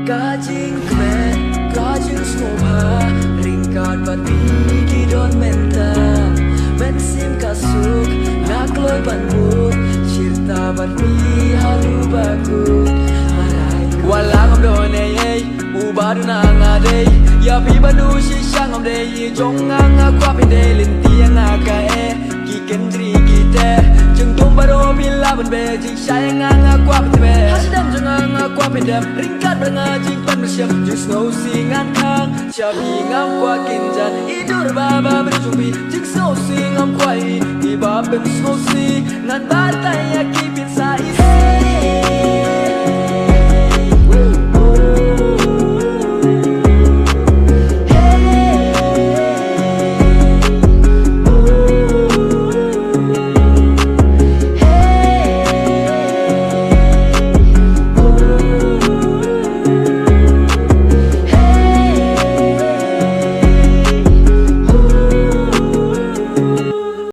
Kajing kmen, kajing sngew ringkat bat bigi don menta mensim kasuk nakloi banbut cirta bat mi halu bakut walang don ei ubadu nang adei ya pi badu si sang om dei jong ang kwa pin dei linti ang ka ki kendri kite jeng tum baro bila ban be jing sayang ang kwa pin be hasidam jeng ang kwa pin dem ringkat banga jing pan bersiap jing sngew singan kang siapi ngam kwa kinjan idur baba berjumpi jing sngew singam kwa i bab ben sngew si ngan batai ya ki